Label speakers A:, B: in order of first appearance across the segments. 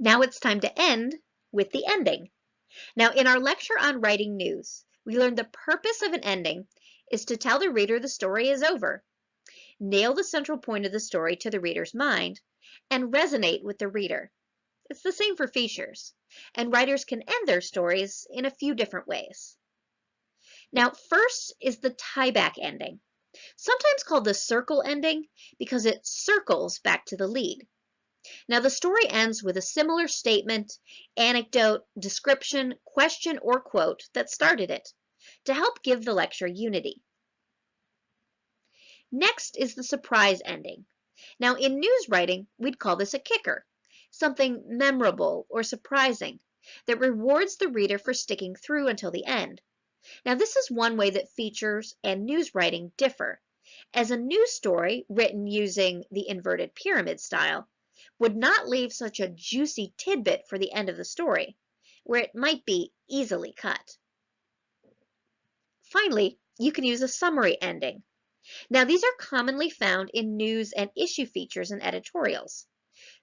A: Now it's time to end with the ending. Now, in our lecture on writing news, we learned the purpose of an ending is to tell the reader the story is over, nail the central point of the story to the reader's mind, and resonate with the reader. It's the same for features, and writers can end their stories in a few different ways. Now, first is the tie-back ending, sometimes called the circle ending because it circles back to the lead. Now, the story ends with a similar statement, anecdote, description, question, or quote that started it to help give the lecture unity. Next is the surprise ending. Now, in news writing, we'd call this a kicker, something memorable or surprising that rewards the reader for sticking through until the end. Now, this is one way that features and news writing differ, as a news story written using the inverted pyramid style would not leave such a juicy tidbit for the end of the story, where it might be easily cut. Finally, you can use a summary ending. Now, these are commonly found in news and issue features and editorials,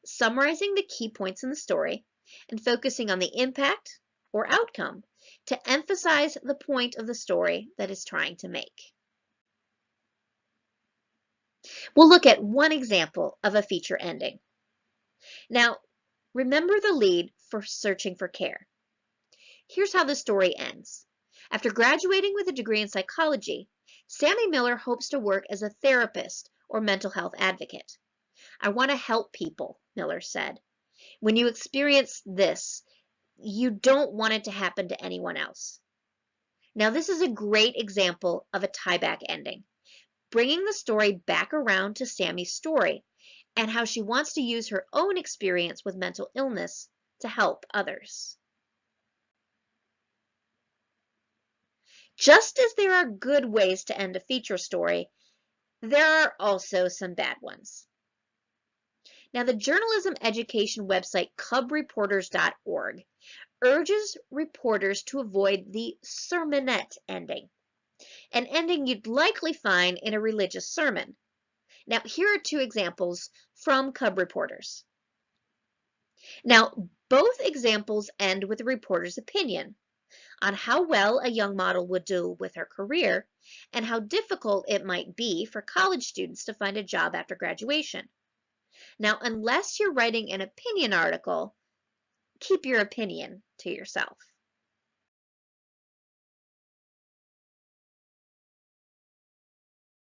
A: summarizing the key points in the story and focusing on the impact or outcome to emphasize the point of the story that is trying to make. We'll look at one example of a feature ending. Now, remember the lead for Searching for Care. Here's how the story ends. After graduating with a degree in psychology, Sammy Miller hopes to work as a therapist or mental health advocate. I want to help people, Miller said. When you experience this, you don't want it to happen to anyone else. Now, this is a great example of a tie-back ending, bringing the story back around to Sammy's story and how she wants to use her own experience with mental illness to help others. Just as there are good ways to end a feature story, there are also some bad ones. Now, the journalism education website cubreporters.org urges reporters to avoid the sermonette ending, an ending you'd likely find in a religious sermon. Now, here are two examples from Cub Reporters. Now, both examples end with a reporter's opinion on how well a young model would do with her career and how difficult it might be for college students to find a job after graduation. Now, unless you're writing an opinion article, keep your opinion to yourself.